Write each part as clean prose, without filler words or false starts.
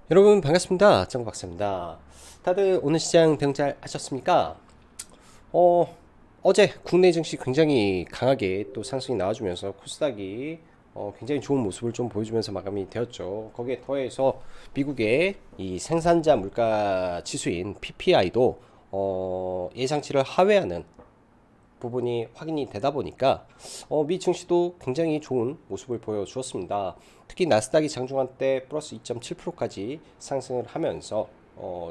여러분 반갑습니다. 정박사입니다. 다들 오늘 시장 대응 잘 하셨습니까? 어, 어제 국내 증시 굉장히 강하게 또 상승이 나와주면서 코스닥이 굉장히 좋은 모습을 좀 보여주면서 마감이 되었죠. 거기에 더해서 미국의 이 생산자 물가 지수인 PPI도 예상치를 하회하는 부분이 확인이 되다 보니까 미 증시도 굉장히 좋은 모습을 보여주었습니다. 특히 나스닥이 장중한 때 플러스 2.7%까지 상승을 하면서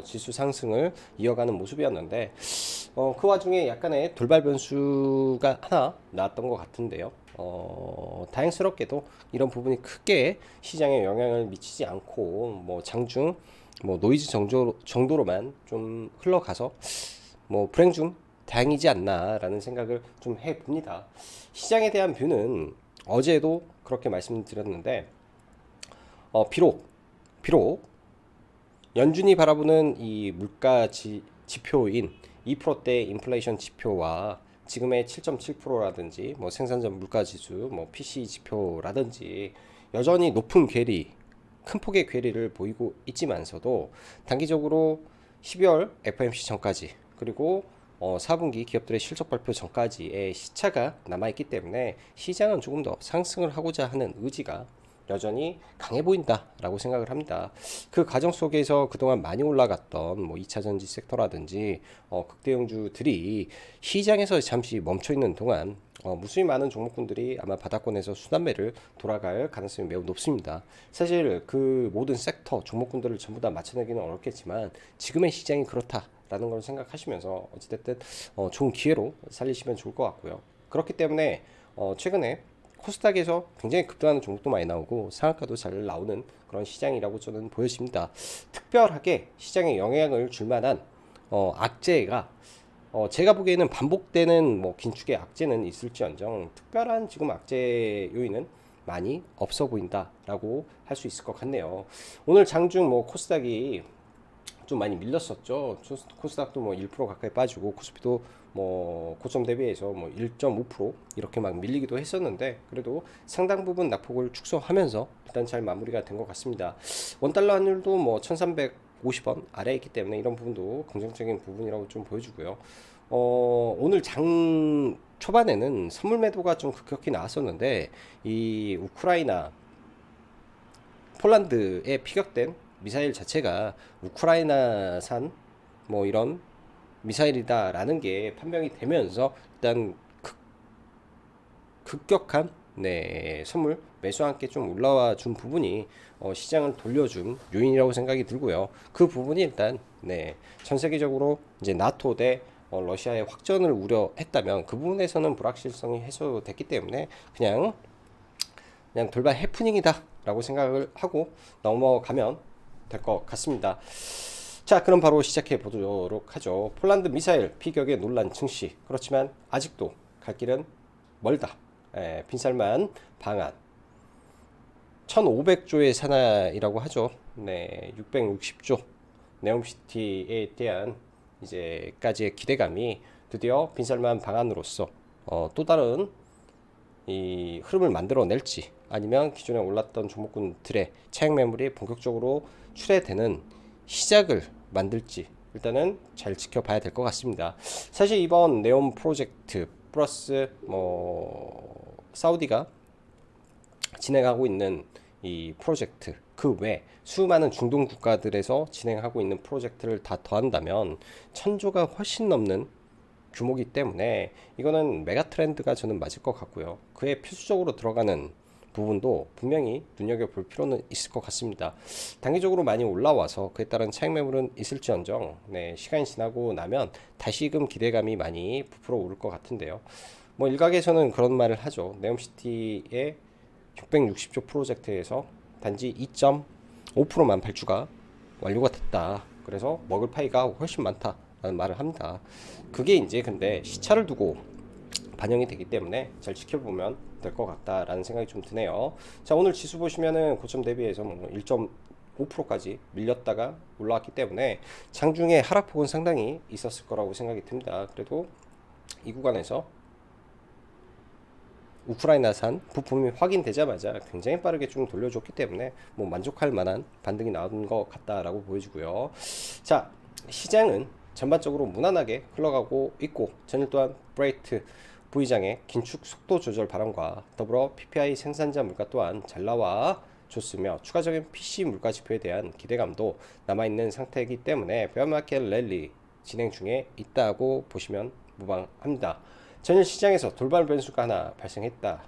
지수 상승을 이어가는 모습이었는데 그 와중에 약간의 돌발 변수가 하나 나왔던 것 같은데요. 다행스럽게도 이런 부분이 크게 시장에 영향을 미치지 않고 뭐 장중 뭐 노이즈 정도로만 좀 흘러가서 뭐 불행 중 다행이지 않나라는 생각을 좀 해봅니다. 시장에 대한 뷰는 어제도 그렇게 말씀드렸는데 비록 연준이 바라보는 이 물가 지표인 2%대 인플레이션 지표와 지금의 7.7%라든지 뭐 생산자 물가 지수, 뭐 PCE 지표라든지 여전히 높은 괴리, 큰 폭의 괴리를 보이고 있지만서도 단기적으로 12월 FOMC 전까지 그리고 4분기 기업들의 실적 발표 전까지의 시차가 남아있기 때문에 시장은 조금 더 상승을 하고자 하는 의지가 여전히 강해 보인다라고 생각을 합니다. 그 과정 속에서 그동안 많이 올라갔던 뭐 2차 전지 섹터라든지 극대형주들이 시장에서 잠시 멈춰 있는 동안 무수히 많은 종목군들이 아마 바닥권에서 순환매를 돌아갈 가능성이 매우 높습니다. 사실 그 모든 섹터 종목군들을 전부 다 맞춰내기는 어렵겠지만 지금의 시장이 그렇다라는 걸 생각하시면서 어찌됐든 좋은 기회로 살리시면 좋을 것 같고요. 그렇기 때문에 최근에 코스닥에서 굉장히 급등하는 종목도 많이 나오고 상한가도 잘 나오는 그런 시장이라고 저는 보여집니다. 특별하게 시장에 영향을 줄 만한 악재가 제가 보기에는 반복되는 뭐 긴축의 악재는 있을지언정 특별한 지금 악재 요인은 많이 없어 보인다라고 할 수 있을 것 같네요. 오늘 장중 뭐 코스닥이 좀 많이 밀렸었죠. 코스닥도 뭐 1% 가까이 빠지고 코스피도 뭐 고점 대비해서 뭐 1.5% 이렇게 막 밀리기도 했었는데 그래도 상당 부분 낙폭을 축소하면서 일단 잘 마무리가 된 것 같습니다. 원달러 환율도 뭐 1350원 아래에 있기 때문에 이런 부분도 긍정적인 부분이라고 좀 보여주고요. 오늘 장 초반에는 선물 매도가 좀 급격히 나왔었는데 이 우크라이나 폴란드에 피격된 미사일 자체가 우크라이나산 뭐 이런 미사일이다라는 게 판명이 되면서 일단 급격한 선물 매수와 함께 좀 올라와 준 부분이 시장을 돌려준 요인이라고 생각이 들고요. 그 부분이 일단 전 세계적으로 이제 나토 대 러시아의 확전을 우려했다면 그 부분에서는 불확실성이 해소됐기 때문에 그냥 돌발 해프닝이다 라고 생각을 하고 넘어가면 될 것 같습니다. 자, 그럼 바로 시작해 보도록 하죠. 폴란드 미사일 피격의 논란 증시. 그렇지만 아직도 갈 길은 멀다. 빈살만 방안. 1500조의 산하이라고 하죠. 660조. 네옴시티에 대한 이제까지의 기대감이 드디어 빈살만 방안으로서 또 다른 이 흐름을 만들어낼지 아니면 기존에 올랐던 종목군들의 차익 매물이 본격적으로 출회되는 시작을 만들지 일단은 잘 지켜봐야 될 것 같습니다. 사실 이번 네온 프로젝트 플러스 뭐 사우디가 진행하고 있는 이 프로젝트 그 외 수많은 중동 국가들에서 진행하고 있는 프로젝트를 다 더한다면 천조가 훨씬 넘는 규모이기 때문에 이거는 메가 트렌드가 저는 맞을 것 같고요. 그에 필수적으로 들어가는 부분도 분명히 눈여겨볼 필요는 있을 것 같습니다. 단기적으로 많이 올라와서 그에 따른 차익 매물은 있을지언정 시간이 지나고 나면 다시금 기대감이 많이 부풀어 오를 것 같은데요. 뭐 일각에서는 그런 말을 하죠. 네옴시티의 660조 프로젝트에서 단지 2.5%만 발주가 완료가 됐다. 그래서 먹을 파이가 훨씬 많다라는 말을 합니다. 그게 이제 근데 시차를 두고 반영이 되기 때문에 잘 지켜보면 될 것 같다라는 생각이 좀 드네요. 자, 오늘 지수 보시면은 고점 대비해서 뭐 1.5%까지 밀렸다가 올라왔기 때문에 장중에 하락폭은 상당히 있었을 거라고 생각이 듭니다. 그래도 이 구간에서 우크라이나산 부품이 확인되자마자 굉장히 빠르게 좀 돌려줬기 때문에 뭐 만족할 만한 반등이 나온 것 같다라고 보여지고요. 자, 시장은 전반적으로 무난하게 흘러가고 있고 전일 또한 브레이트 부의장의 긴축 속도 조절 발언과 더불어 PPI 생산자 물가 또한 잘 나와 줬으며 추가적인 PC 물가 지표에 대한 기대감도 남아있는 상태이기 때문에 베어마켓 랠리 진행 중에 있다고 보시면 무방합니다. 전일 시장에서 돌발 변수가 하나 발생했다.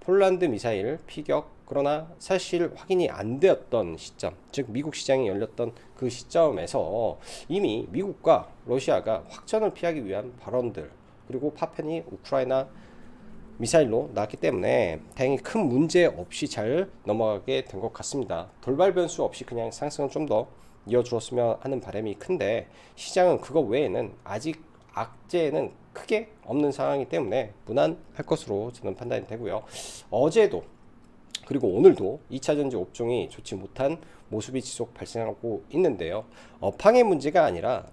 폴란드 미사일 피격. 그러나 사실 확인이 안 되었던 시점, 즉 미국 시장이 열렸던 그 시점에서 이미 미국과 러시아가 확전을 피하기 위한 발언들, 그리고 파편이 우크라이나 미사일로 나왔기 때문에 다행히 큰 문제 없이 잘 넘어가게 된 것 같습니다. 돌발 변수 없이 그냥 상승을 좀 더 이어주었으면 하는 바람이 큰데 시장은 그거 외에는 아직 악재는 크게 없는 상황이기 때문에 무난할 것으로 저는 판단이 되고요. 어제도 그리고 오늘도 2차전지 업종이 좋지 못한 모습이 지속 발생하고 있는데요. 업황의 문제가 아니라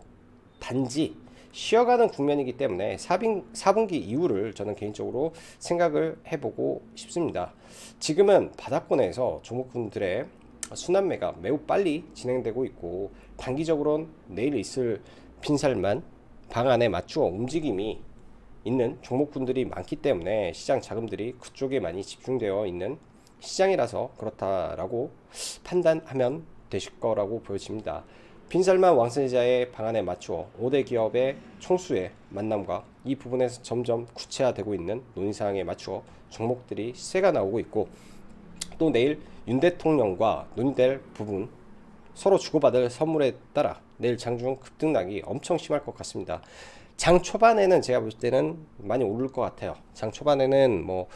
단지 쉬어가는 국면이기 때문에 4분기 이후를 저는 개인적으로 생각을 해보고 싶습니다. 지금은 바닥권에서 종목군들의 순환매가 매우 빨리 진행되고 있고 단기적으로는 내일 있을 빈살만 방안에 맞추어 움직임이 있는 종목군들이 많기 때문에 시장 자금들이 그쪽에 많이 집중되어 있는 시장이라서 그렇다라고 판단하면 되실 거라고 보여집니다. 빈살만 왕세자의 방안에 맞추어 5대 기업의 총수의 만남과 이 부분에서 점점 구체화되고 있는 논의사항에 맞추어 종목들이 시세가 나오고 있고 또 내일 윤 대통령과 논의될 부분 서로 주고받을 선물에 따라 내일 장중 급등락이 엄청 심할 것 같습니다. 장 초반에는 제가 볼 때는 많이 오를 것 같아요. 장 초반에는 뭐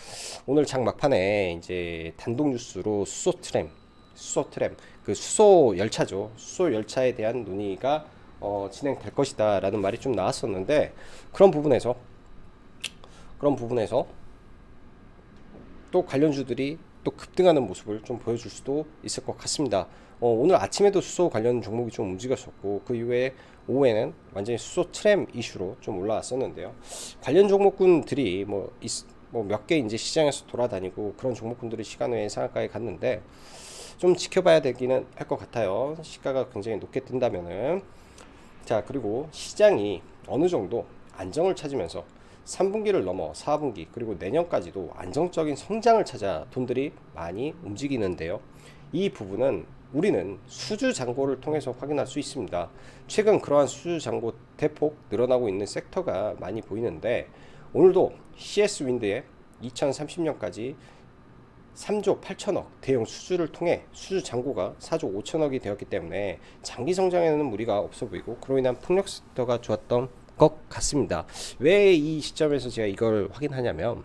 오늘 장 막판에 이제 단독 뉴스로 수소 트램 그 수소 열차죠. 수소 열차에 대한 논의가 진행될 것이다라는 말이 좀 나왔었는데 그런 부분에서 또 관련주들이 또 급등하는 모습을 좀 보여줄 수도 있을 것 같습니다. 오늘 아침에도 수소 관련 종목이 좀 움직였었고 그 이후에 오후에는 완전히 수소 트램 이슈로 좀 올라왔었는데요. 관련 종목군들이 뭐 몇 개 이제 시장에서 돌아다니고 그런 종목군들이 시간 외에 상한가에 갔는데 좀 지켜봐야 되기는 할 것 같아요. 시가가 굉장히 높게 뜬다면은. 자, 그리고 시장이 어느 정도 안정을 찾으면서 3분기를 넘어 4분기 그리고 내년까지도 안정적인 성장을 찾아 돈들이 많이 움직이는데요. 이 부분은 우리는 수주 잔고를 통해서 확인할 수 있습니다. 최근 그러한 수주 잔고 대폭 늘어나고 있는 섹터가 많이 보이는데 오늘도 CS 윈드의 2030년까지 3조 8천억 대형 수주를 통해 수주 잔고가 4조 5천억이 되었기 때문에 장기 성장에는 무리가 없어 보이고 그로 인한 폭력 섹터가 좋았던 것 같습니다. 왜 이 시점에서 제가 이걸 확인하냐면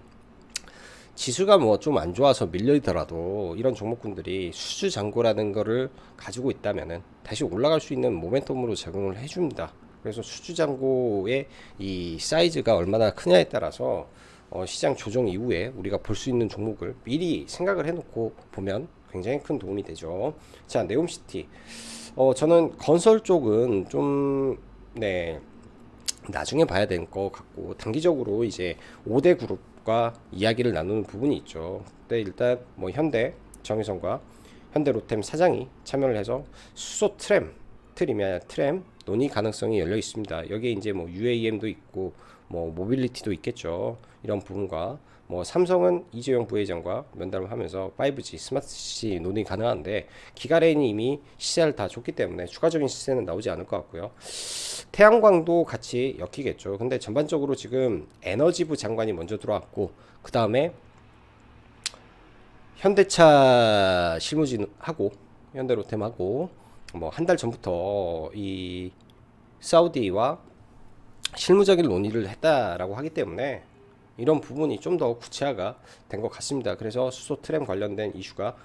지수가 뭐 좀 안 좋아서 밀려있더라도 이런 종목군들이 수주 잔고라는 거를 가지고 있다면은 다시 올라갈 수 있는 모멘텀으로 작용을 해줍니다. 그래서 수주 잔고의 이 사이즈가 얼마나 크냐에 따라서 시장 조정 이후에 우리가 볼 수 있는 종목을 미리 생각을 해놓고 보면 굉장히 큰 도움이 되죠. 자, 네옴시티. 저는 건설 쪽은 좀 나중에 봐야 될 것 같고 단기적으로 이제 5대 그룹과 이야기를 나누는 부분이 있죠. 근데 일단 뭐 현대 정의선과 현대 로템 사장이 참여를 해서 수소 트램 논의 가능성이 열려 있습니다. 여기에 이제 뭐 UAM도 있고 뭐 모빌리티도 있겠죠. 이런 부분과 뭐 삼성은 이재용 부회장과 면담을 하면서 5G 스마트시 논의 가능한데 기가렌이 이미 시세를 다 줬기 때문에 추가적인 시세는 나오지 않을 것 같고요. 태양광도 같이 엮이겠죠. 근데 전반적으로 지금 에너지부 장관이 먼저 들어왔고 그 다음에 현대차 실무진하고 현대로템하고 뭐 한 달 전부터 이 사우디와 실무적인 논의를 했다라고 하기 때문에 이런 부분이 좀 더 구체화가 된 것 같습니다. 그래서 수소 트램 관련된 이슈가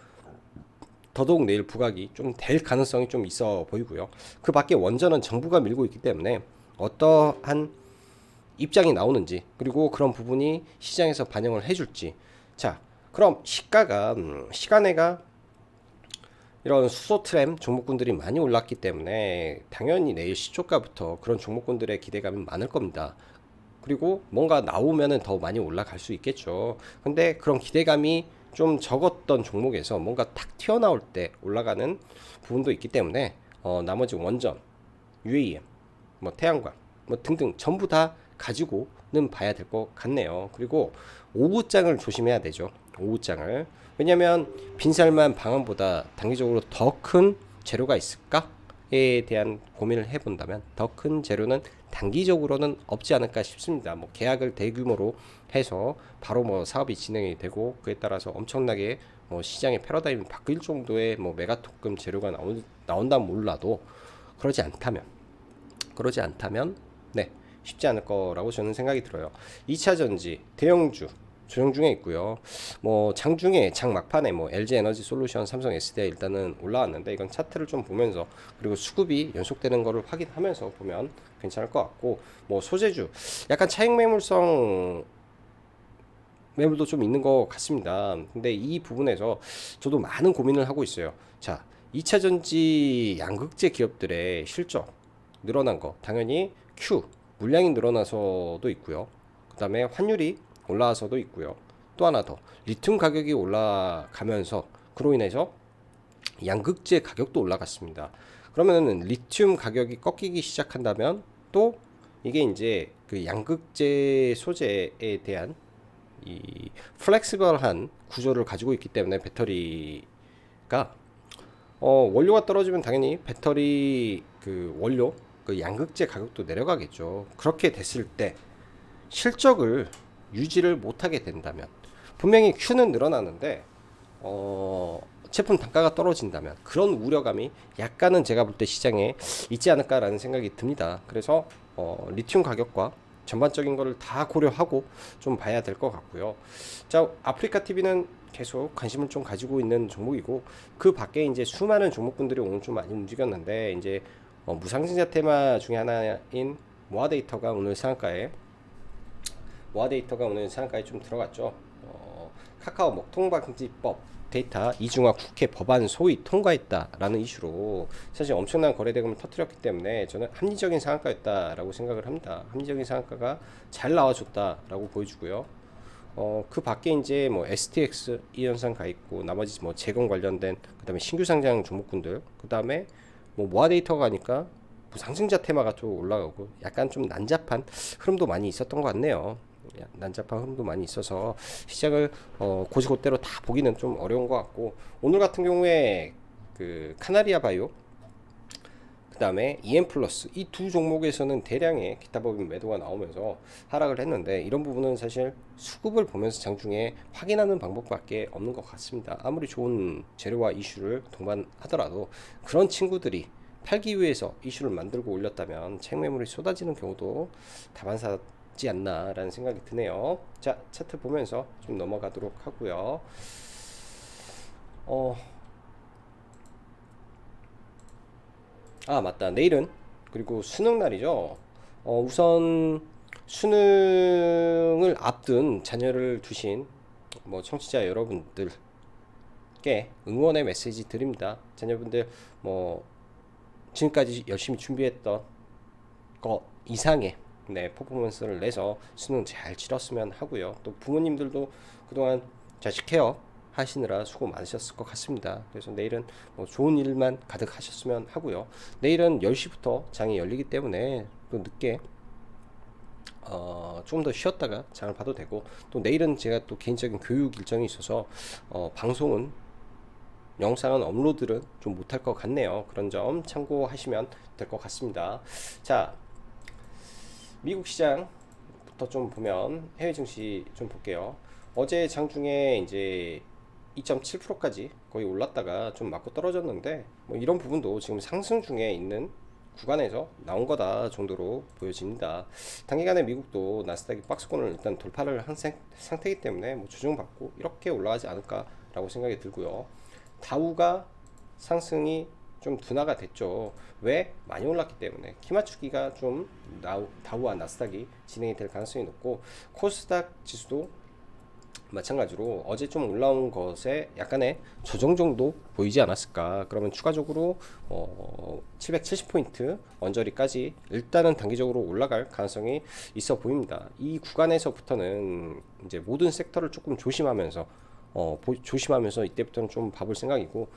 더더욱 내일 부각이 좀 될 가능성이 좀 있어 보이고요. 그 밖에 원전은 정부가 밀고 있기 때문에 어떠한 입장이 나오는지 그리고 그런 부분이 시장에서 반영을 해줄지. 자, 그럼 시간에가 이런 수소 트램 종목군들이 많이 올랐기 때문에 당연히 내일 시초가부터 그런 종목군들의 기대감이 많을 겁니다. 그리고 뭔가 나오면은 더 많이 올라갈 수 있겠죠. 근데 그런 기대감이 좀 적었던 종목에서 뭔가 탁 튀어나올 때 올라가는 부분도 있기 때문에 나머지 원전, UAM, 뭐 태양광, 뭐 등등 전부 다 가지고는 봐야 될 것 같네요. 그리고 오후장을 조심해야 되죠. 오후장을. 왜냐면 빈살만 방안보다 단기적으로 더 큰 재료가 있을까에 대한 고민을 해본다면 더 큰 재료는 단기적으로는 없지 않을까 싶습니다. 뭐 계약을 대규모로 해서 바로 뭐 사업이 진행이 되고 그에 따라서 엄청나게 뭐 시장의 패러다임이 바뀔 정도의 뭐 메가토금 재료가 나온다면 몰라도 그러지 않다면 네 쉽지 않을 거라고 저는 생각이 들어요. 2차 전지 대형주 조정 중에 있고요. 뭐 장중에 장 막판에 뭐 LG 에너지 솔루션, 삼성 SDI 일단은 올라왔는데 이건 차트를 좀 보면서 그리고 수급이 연속되는 거를 확인하면서 보면 괜찮을 것 같고 뭐 소재주 약간 차익 매물성 매물도 좀 있는 것 같습니다. 근데 이 부분에서 저도 많은 고민을 하고 있어요. 자, 2차 전지 양극재 기업들의 실적 늘어난 거 당연히 Q 물량이 늘어나서도 있고요. 그다음에 환율이 올라와서도 있고요. 또 하나 더 리튬 가격이 올라가면서 그로 인해서 양극재 가격도 올라갔습니다. 그러면은 리튬 가격이 꺾이기 시작한다면 또 이게 이제 그 양극재 소재에 대한 이 플렉시블한 구조를 가지고 있기 때문에 배터리가 원료가 떨어지면 당연히 배터리 그 원료 그 양극재 가격도 내려가겠죠. 그렇게 됐을 때 실적을 유지를 못하게 된다면 분명히 Q는 늘어나는데 제품 단가가 떨어진다면 그런 우려감이 약간은 제가 볼 때 시장에 있지 않을까라는 생각이 듭니다. 그래서 리튬 가격과 전반적인 거를 다 고려하고 좀 봐야 될 것 같고요. 자, 아프리카 TV는 계속 관심을 좀 가지고 있는 종목이고 그 밖에 이제 수많은 종목군들이 오늘 좀 많이 움직였는데 이제 무상증자 테마 중에 하나인 모아데이터가 오늘 상한가에 좀 들어갔죠. 카카오 먹통방지법 데이터 이중화 국회 법안 소위 통과했다라는 이슈로 사실 엄청난 거래대금을 터뜨렸기 때문에 저는 합리적인 상한가였다라고 생각을 합니다. 합리적인 상한가가 잘 나와줬다라고 보여주고요. 그 밖에 이제 뭐 STX 이 현상 가 있고 나머지 뭐 재건 관련된 그다음에 신규 상장 종목군들 그다음에 뭐 모아데이터가 가니까 뭐 상승자 테마가 좀 올라가고 약간 좀 난잡한 흐름도 많이 있었던 것 같네요. 난잡한 흐름도 많이 있어서 시장을 고지고대로 다 보기는 좀 어려운 것 같고 오늘 같은 경우에 그 카나리아 바이오 그 다음에 EM 플러스 이 두 종목에서는 대량의 기타 법인 매도가 나오면서 하락을 했는데 이런 부분은 사실 수급을 보면서 장중에 확인하는 방법밖에 없는 것 같습니다. 아무리 좋은 재료와 이슈를 동반하더라도 그런 친구들이 팔기 위해서 이슈를 만들고 올렸다면 책매물이 쏟아지는 경우도 다반사지 않나라는 생각이 드네요. 자, 차트 보면서 좀 넘어가도록 하고요. 맞다. 내일은 그리고 수능 날이죠. 우선 수능을 앞둔 자녀를 두신 뭐 청취자 여러분들께 응원의 메시지 드립니다. 자녀분들 뭐 지금까지 열심히 준비했던 것 이상의 퍼포먼스를 내서 수능 잘 치렀으면 하고요. 또 부모님들도 그동안 자식 케어 하시느라 수고 많으셨을 것 같습니다. 그래서 내일은 뭐 좋은 일만 가득하셨으면 하고요. 내일은 10시부터 장이 열리기 때문에 또 늦게 좀 더 쉬었다가 장을 봐도 되고 또 내일은 제가 또 개인적인 교육 일정이 있어서 방송은 영상은 업로드를 좀 못할 것 같네요. 그런 점 참고하시면 될 것 같습니다. 자, 미국 시장부터 좀 보면 해외 증시 좀 볼게요. 어제 장중에 이제 2.7%까지 거의 올랐다가 좀 맞고 떨어졌는데 뭐 이런 부분도 지금 상승 중에 있는 구간에서 나온 거다 정도로 보여집니다. 단기간에 미국도 나스닥이 박스권을 일단 돌파를 한 상태이기 때문에 뭐 조정받고 이렇게 올라가지 않을까라고 생각이 들고요. 다우가 상승이 좀 둔화가 됐죠. 왜? 많이 올랐기 때문에 키 맞추기가 좀 다우와 나스닥이 진행이 될 가능성이 높고 코스닥 지수도 마찬가지로 어제 좀 올라온 것에 약간의 조정 정도 보이지 않았을까. 그러면 추가적으로 770포인트 언저리까지 일단은 단기적으로 올라갈 가능성이 있어 보입니다. 이 구간에서부터는 이제 모든 섹터를 조금 조심하면서 조심하면서 이때부터는 좀 봐볼 생각이고,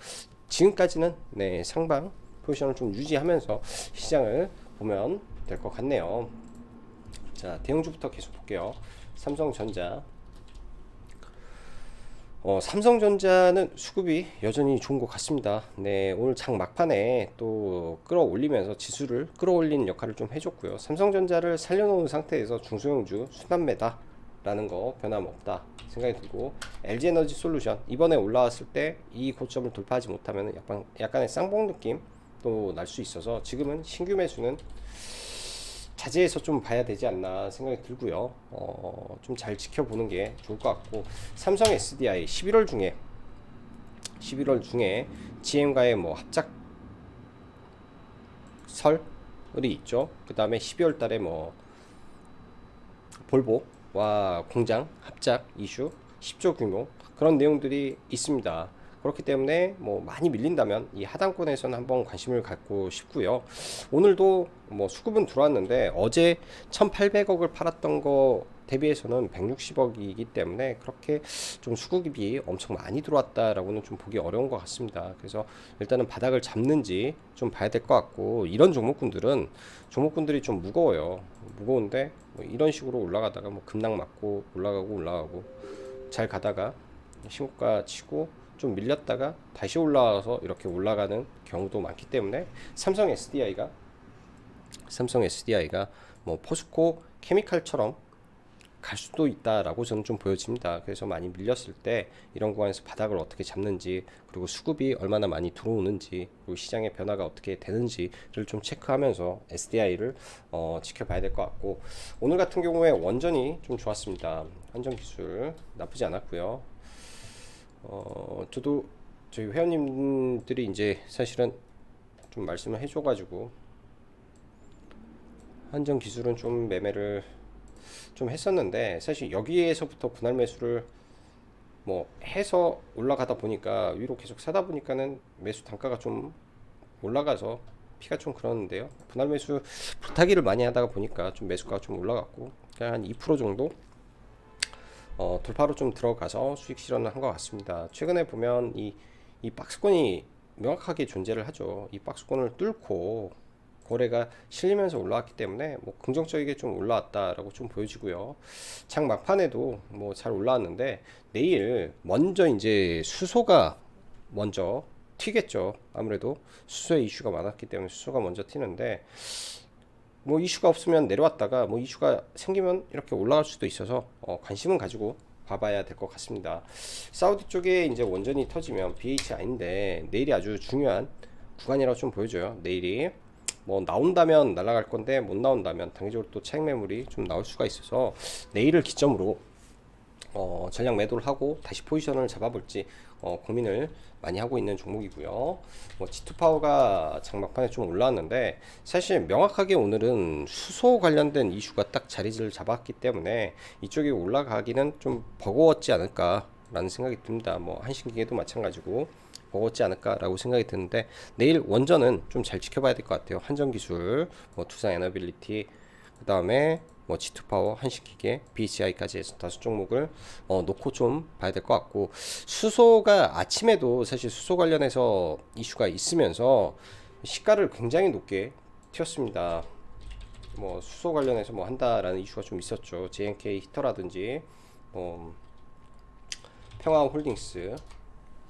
지금까지는 네, 상방 포지션을 좀 유지하면서 시장을 보면 될 것 같네요. 자, 대형주부터 계속 볼게요. 삼성전자. 삼성전자는 수급이 여전히 좋은 것 같습니다. 네, 오늘 장 막판에 또 끌어올리면서 지수를 끌어올리는 역할을 좀 해줬고요. 삼성전자를 살려놓은 상태에서 중소형주 순환매다라는 거 변함없다 생각이 들고, LG에너지 솔루션 이번에 올라왔을 때 이 고점을 돌파하지 못하면 약간의 쌍봉 느낌 또 날 수 있어서 지금은 신규 매수는 자제해서 좀 봐야 되지 않나 생각이 들고요. 좀 잘 지켜보는 게 좋을 것 같고, 삼성 SDI 11월 중에 GM과의 뭐 합작 설이 있죠. 그 다음에 12월 달에 뭐 볼보와 공장 합작 이슈 10조 규모 그런 내용들이 있습니다. 그렇기 때문에 뭐 많이 밀린다면 이 하단권에서는 한번 관심을 갖고 싶고요. 오늘도 뭐 수급은 들어왔는데 어제 1,800억을 팔았던 거 대비해서는 160억이기 때문에 그렇게 좀 수급이 엄청 많이 들어왔다라고는 좀 보기 어려운 것 같습니다. 그래서 일단은 바닥을 잡는지 좀 봐야 될 것 같고, 이런 종목군들이 좀 무거운데 뭐 이런 식으로 올라가다가 뭐 급락 맞고 올라가고 잘 가다가 신고가 치고 좀 밀렸다가 다시 올라와서 이렇게 올라가는 경우도 많기 때문에 삼성 SDI가 뭐 포스코 케미칼처럼 갈 수도 있다라고 저는 좀 보여집니다. 그래서 많이 밀렸을 때 이런 구간에서 바닥을 어떻게 잡는지, 그리고 수급이 얼마나 많이 들어오는지, 그리고 시장의 변화가 어떻게 되는지를 좀 체크하면서 SDI를 지켜봐야 될 것 같고, 오늘 같은 경우에 원전이 좀 좋았습니다. 한전기술 나쁘지 않았고요. 저도 저희 회원님들이 이제 사실은 좀 말씀을 해줘가지고 한전기술은 좀 매매를 좀 했었는데, 사실 여기에서부터 분할 매수를 뭐 해서 올라가다 보니까 위로 계속 사다 보니까는 매수 단가가 좀 올라가서 피가 좀 그러는데요. 분할 매수 불타기를 많이 하다가 보니까 좀 매수가가 좀 올라갔고, 그냥 한 2% 정도 돌파로 좀 들어가서 수익 실현을 한 것 같습니다. 최근에 보면 이 박스권이 명확하게 존재를 하죠. 이 박스권을 뚫고 거래가 실리면서 올라왔기 때문에 뭐 긍정적이게 좀 올라왔다라고 좀 보여지고요. 장 막판에도 뭐 잘 올라왔는데, 내일 먼저 이제 수소가 먼저 튀겠죠. 아무래도 수소의 이슈가 많았기 때문에 수소가 먼저 튀는데, 뭐 이슈가 없으면 내려왔다가 뭐 이슈가 생기면 이렇게 올라갈 수도 있어서 관심은 가지고 봐봐야 될 것 같습니다. 사우디 쪽에 이제 원전이 터지면 BHI인데 내일이 아주 중요한 구간이라고 좀 보여줘요. 내일이 뭐 나온다면 날아갈 건데 못 나온다면 단기적으로 또 차익 매물이 좀 나올 수가 있어서 내일을 기점으로 전략 매도를 하고 다시 포지션을 잡아볼지 고민을 많이 하고 있는 종목이고요. 뭐 G2파워가 장막판에 좀 올라왔는데, 사실 명확하게 오늘은 수소 관련된 이슈가 딱 자리를 잡았기 때문에 이쪽이 올라가기는 좀 버거웠지 않을까라는 생각이 듭니다. 뭐 한신기계도 마찬가지고 버거웠지 않을까라고 생각이 드는데, 내일 원전은 좀 잘 지켜봐야 될 것 같아요. 한전기술, 뭐 투자에너빌리티, 그 다음에 뭐 G2파워, 한식기계, BCI까지 해서 5종목을 놓고 좀 봐야 될 것 같고, 수소가 아침에도 사실 수소 관련해서 이슈가 있으면서 시가를 굉장히 높게 튀었습니다. 뭐 수소 관련해서 뭐 한다라는 이슈가 좀 있었죠. JNK 히터라든지 평화홀딩스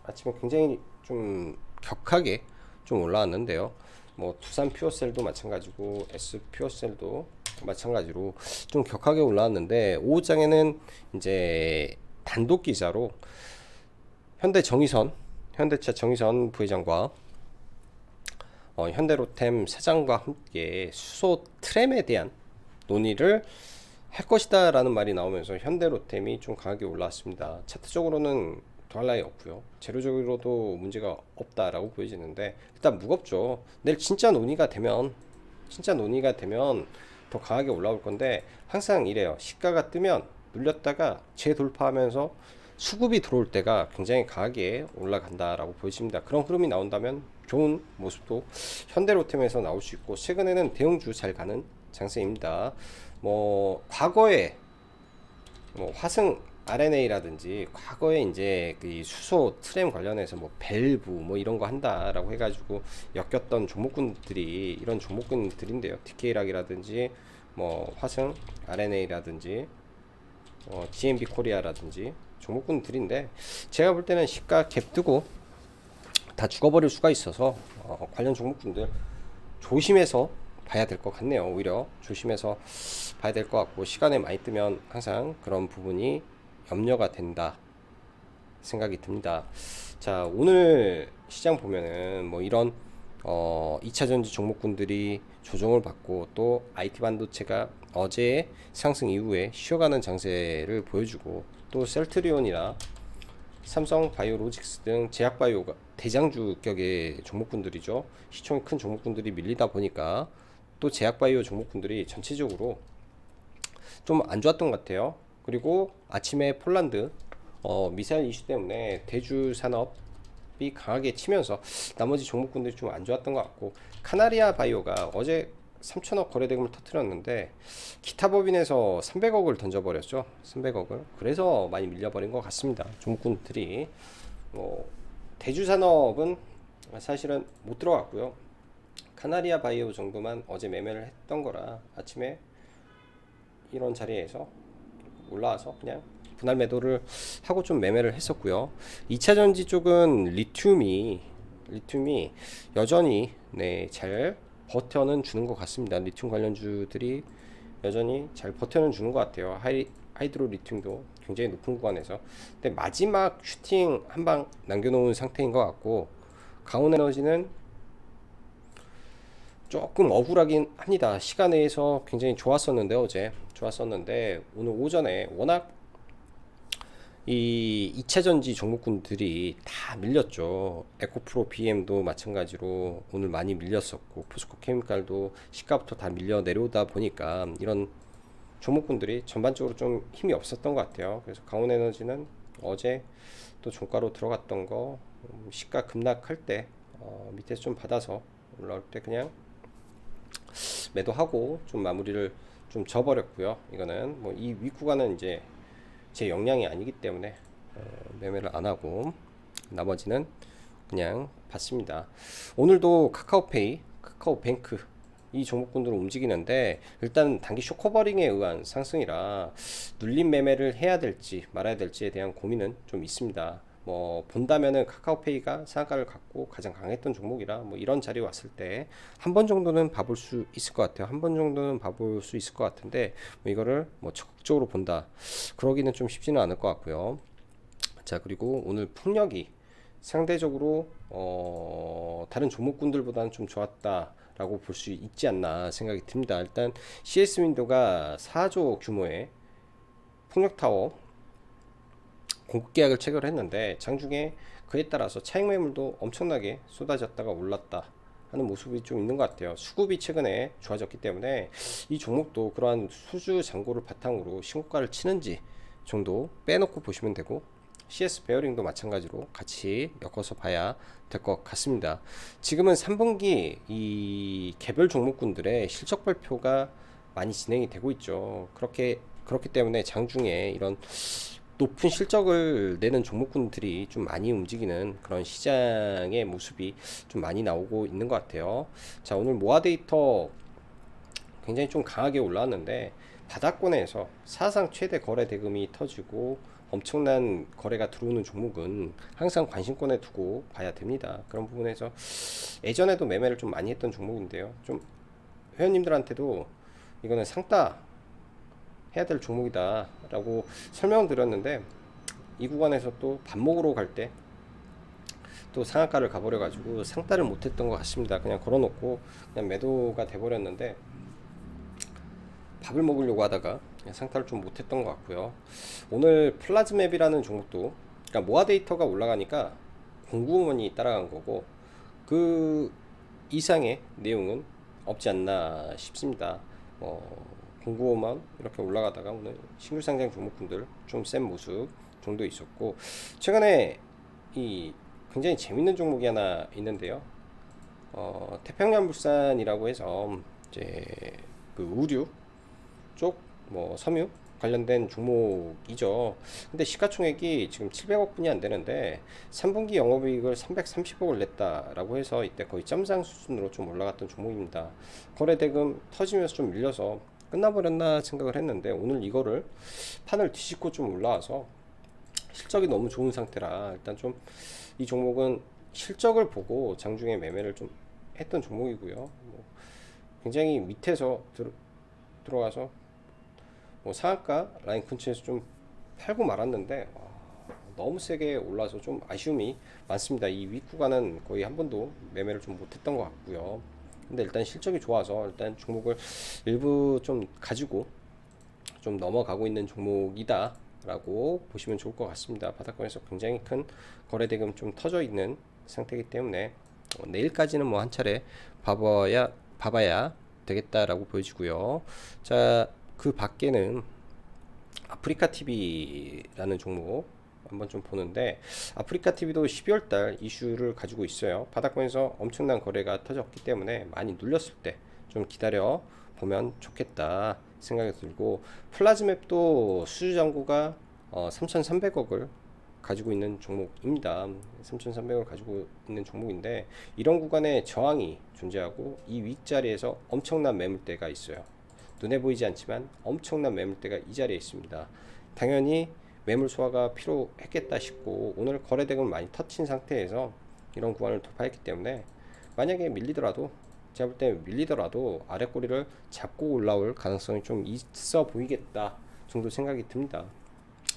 아침에 굉장히 좀 격하게 좀 올라왔는데요. 뭐 두산 퓨어셀도 마찬가지고 S 퓨어셀도 마찬가지로 좀 격하게 올라왔는데, 오후장에는 이제 단독 기사로 현대차 정의선 부회장과 현대로템 사장과 함께 수소 트램에 대한 논의를 할 것이다 라는 말이 나오면서 현대로템이 좀 강하게 올라왔습니다. 차트적으로는 더할 나위 없고요. 재료적으로도 문제가 없다라고 보여지는데, 일단 무겁죠. 내일 진짜 논의가 되면 더 강하게 올라올 건데, 항상 이래요. 시가가 뜨면 눌렸다가 재돌파하면서 수급이 들어올 때가 굉장히 강하게 올라간다라고 보여집니다. 그런 흐름이 나온다면 좋은 모습도 현대로템에서 나올 수 있고, 최근에는 대형주 잘 가는 장세입니다. 뭐 과거에 뭐 화승 RNA라든지 과거에 이제 그 수소 트램 관련해서 뭐 밸브 뭐 이런 거 한다라고 해가지고 엮였던 종목군들이 이런 종목군들인데요. DK락이라든지 뭐 화승 RNA라든지 GMB 코리아라든지 종목군들인데, 제가 볼 때는 시가 갭 뜨고 다 죽어버릴 수가 있어서 관련 종목군들 조심해서 봐야 될 것 같네요. 오히려 조심해서 봐야 될 것 같고, 시간에 많이 뜨면 항상 그런 부분이 염려가 된다 생각이 듭니다. 자, 오늘 시장 보면은 뭐 이런 2차전지 종목군들이 조정을 받고, 또 IT 반도체가 어제 상승 이후에 쉬어가는 장세를 보여주고, 또 셀트리온이나 삼성 바이오로직스 등 제약바이오가 대장주격의 종목군들이죠. 시총이 큰 종목군들이 밀리다 보니까 또 제약바이오 종목군들이 전체적으로 좀 안 좋았던 것 같아요. 그리고 아침에 폴란드 미사일 이슈 때문에 대주 산업이 강하게 치면서 나머지 종목군들이 좀 안 좋았던 것 같고, 카나리아 바이오가 어제 3천억 거래대금을 터뜨렸는데 기타 법인에서 300억을 던져버렸죠. 300억을. 그래서 많이 밀려버린 것 같습니다. 종목군들이. 대주산업은 사실은 못 들어갔고요. 카나리아 바이오 정도만 어제 매매를 했던 거라 아침에 이런 자리에서 올라와서 그냥 분할 매도를 하고 좀 매매를 했었고요. 2차 전지 쪽은 리튬이 여전히 잘 버텨는 주는 것 같습니다. 리튬 관련주들이 여전히 잘 버텨는 주는 것 같아요. 하이드로 리튬도 굉장히 높은 구간에서. 근데 마지막 슈팅 한 방 남겨놓은 상태인 것 같고, 강원에너지는 조금 억울하긴 합니다. 시간에서 굉장히 좋았었는데, 어제 좋았었는데 오늘 오전에 워낙 이 2차전지 종목군들이 다 밀렸죠. 에코프로 BM도 마찬가지로 오늘 많이 밀렸었고, 포스코 케미칼도 시가부터 다 밀려 내려오다 보니까 이런 종목군들이 전반적으로 좀 힘이 없었던 것 같아요. 그래서 강원에너지는 어제 또 종가로 들어갔던 거 시가 급락할 때 밑에서 좀 받아서 올라올 때 그냥 매도하고 좀 마무리를 좀 져버렸고요. 이거는 뭐 이 윗구간은 이제 제 역량이 아니기 때문에 매매를 안 하고 나머지는 그냥 봤습니다. 오늘도 카카오페이, 카카오뱅크 이 종목군들은 움직이는데, 일단 단기 쇼커버링에 의한 상승이라 눌림 매매를 해야 될지 말아야 될지에 대한 고민은 좀 있습니다. 뭐 본다면은 카카오페이가 상한가를 갖고 가장 강했던 종목이라 뭐 이런 자리에 왔을 때 한 번 정도는 봐볼 수 있을 것 같아요. 한 번 정도는 봐볼 수 있을 것 같은데, 뭐 이거를 뭐 적극적으로 본다 그러기는 좀 쉽지는 않을 것 같고요. 자, 그리고 오늘 풍력이 상대적으로 다른 종목군들보다는 좀 좋았다라고 볼 수 있지 않나 생각이 듭니다. 일단 CS 윈도가 4조 규모의 풍력타워 공급 계약을 체결했는데, 장중에 그에 따라서 차익 매물도 엄청나게 쏟아졌다가 올랐다 하는 모습이 좀 있는 것 같아요. 수급이 최근에 좋아졌기 때문에 이 종목도 그러한 수주 잔고를 바탕으로 신고가를 치는지 정도 빼놓고 보시면 되고, CS 베어링도 마찬가지로 같이 엮어서 봐야 될 것 같습니다. 지금은 3분기 이 개별 종목군들의 실적 발표가 많이 진행이 되고 있죠. 그렇기 때문에 장중에 이런 높은 실적을 내는 종목군들이 좀 많이 움직이는 그런 시장의 모습이 좀 많이 나오고 있는 것 같아요. 자, 오늘 모아 데이터 굉장히 좀 강하게 올라왔는데, 바닥권에서 사상 최대 거래 대금이 터지고 엄청난 거래가 들어오는 종목은 항상 관심권에 두고 봐야 됩니다. 그런 부분에서 예전에도 매매를 좀 많이 했던 종목인데요. 좀 회원님들한테도 이거는 상따 해야 될 종목이다 라고 설명을 드렸는데, 이 구간에서 또 밥 먹으러 갈 때 또 상한가를 가버려 가지고 상따를 못했던 것 같습니다. 그냥 걸어놓고 그냥 매도가 돼버렸는데, 밥을 먹으려고 하다가 그냥 상따를 좀 못했던 것 같고요. 오늘 플라즈맵이라는 종목도, 그러니까 모아 데이터가 올라가니까 공구원이 따라간 거고, 그 이상의 내용은 없지 않나 싶습니다. 공구원만 이렇게 올라가다가 오늘 신규 상장 종목군들 좀 센 모습 정도 있었고, 최근에 이 굉장히 재밌는 종목이 하나 있는데요. 태평양물산이라고 해서 이제 그 의류 쪽 뭐 섬유 관련된 종목이죠. 근데 시가총액이 지금 700억 분이 안 되는데 3분기 영업이익을 330억을 냈다라고 해서 이때 거의 짬상 수준으로 좀 올라갔던 종목입니다. 거래대금 터지면서 좀 밀려서 끝나버렸나 생각을 했는데 오늘 이거를 판을 뒤집고 좀 올라와서 실적이 너무 좋은 상태라 일단 좀 이 종목은 실적을 보고 장중에 매매를 좀 했던 종목이고요. 뭐 굉장히 밑에서 들어가서 뭐 상한가 라인 근처에서 좀 팔고 말았는데 너무 세게 올라서 좀 아쉬움이 많습니다. 이 윗구간은 거의 한 번도 매매를 좀 못했던 것 같고요. 근데 일단 실적이 좋아서 일단 종목을 일부 좀 가지고 좀 넘어가고 있는 종목이다 라고 보시면 좋을 것 같습니다. 바닥권에서 굉장히 큰 거래대금 좀 터져 있는 상태이기 때문에 내일까지는 뭐 한 차례 봐봐야 되겠다라고 보여지고요. 자, 그 밖에는 아프리카 TV라는 종목 한번 좀 보는데, 아프리카 TV도 12월 달 이슈를 가지고 있어요. 바닥권에서 엄청난 거래가 터졌기 때문에 많이 눌렸을 때 좀 기다려 보면 좋겠다 생각이 들고, 플라즈맵도 수주 잔고가 3,300억을 가지고 있는 종목입니다. 3,300을 가지고 있는 종목인데 이런 구간에 저항이 존재하고 이 윗자리에서 엄청난 매물대가 있어요. 눈에 보이지 않지만 엄청난 매물대가 이 자리에 있습니다. 당연히 매물 소화가 필요했겠다 싶고 오늘 거래대금을 많이 터친 상태에서 이런 구간을 돌파했기 때문에 만약에 밀리더라도, 제가 볼 때 밀리더라도 아래 꼬리를 잡고 올라올 가능성이 좀 있어 보이겠다 정도 생각이 듭니다.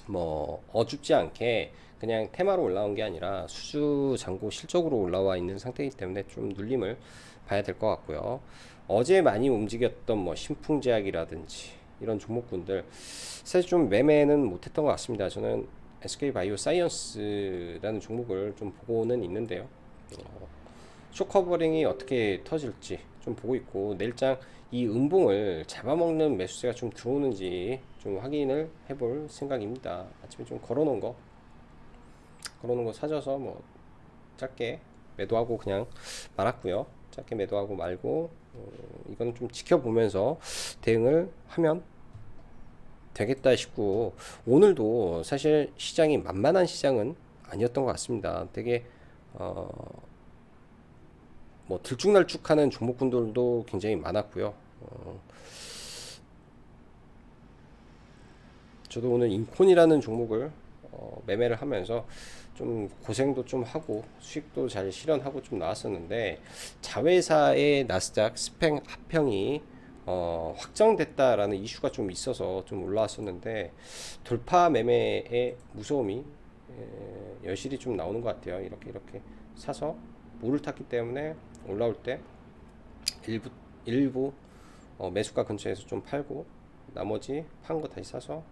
뭐 어줍지 않게 그냥 테마로 올라온 게 아니라 수주 잔고 실적으로 올라와 있는 상태이기 때문에 좀 눌림을 봐야 될 것 같고요. 어제 많이 움직였던 뭐 신풍제약이라든지 이런 종목군들 사실 좀 매매는 못했던 것 같습니다. 저는 SK바이오사이언스라는 종목을 좀 보고는 있는데요. 쇼커버링이 어떻게 터질지 좀 보고 있고, 내일장 이 음봉을 잡아먹는 매수세가 좀 들어오는지 좀 확인을 해볼 생각입니다. 아침에 좀 걸어놓은 거 사줘서 뭐 짧게 매도하고 그냥 말았고요. 짧게 매도하고 말고 이거는 좀 지켜보면서 대응을 하면 되겠다 싶고, 오늘도 사실 시장이 만만한 시장은 아니었던 것 같습니다. 되게 뭐 들쭉날쭉하는 종목군들도 굉장히 많았고요. 저도 오늘 인콘이라는 종목을 매매를 하면서 좀 고생도 좀 하고 수익도 잘 실현하고 좀 나왔었는데, 자회사의 나스닥 스팽 합평이 확정됐다라는 이슈가 좀 있어서 좀 올라왔었는데, 돌파 매매의 무서움이 여실히 좀 나오는 것 같아요. 이렇게 사서 물을 탔기 때문에 올라올 때 일부 매수가 근처에서 좀 팔고 나머지 판 거 다시 사서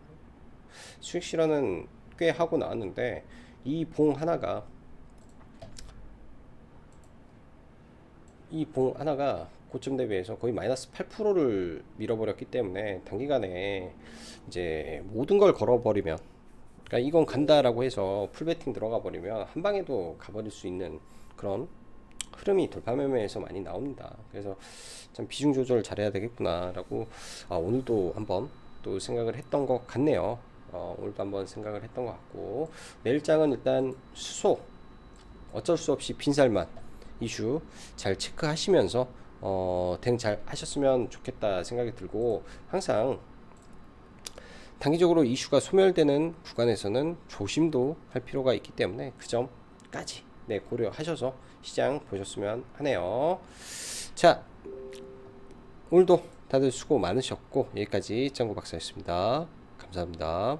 수익 실현은 꽤 하고 나왔는데, 이 봉 하나가 고점 대비해서 거의 마이너스 8%를 밀어버렸기 때문에 단기간에 이제 모든 걸 걸어버리면, 그러니까 이건 간다라고 해서 풀베팅 들어가 버리면 한 방에도 가버릴 수 있는 그런 흐름이 돌파 매매에서 많이 나옵니다. 그래서 참 비중 조절 잘해야 되겠구나라고 오늘도 한번 또 생각을 했던 것 같네요. 오늘도 한번 생각을 했던 것 같고, 내일장은 일단 수소 어쩔 수 없이 빈살만 이슈 잘 체크하시면서 대응 잘 하셨으면 좋겠다 생각이 들고, 항상 단기적으로 이슈가 소멸되는 구간에서는 조심도 할 필요가 있기 때문에 그 점까지 고려하셔서 시장 보셨으면 하네요. 자, 오늘도 다들 수고 많으셨고 여기까지 짱구 박사였습니다. 감사합니다.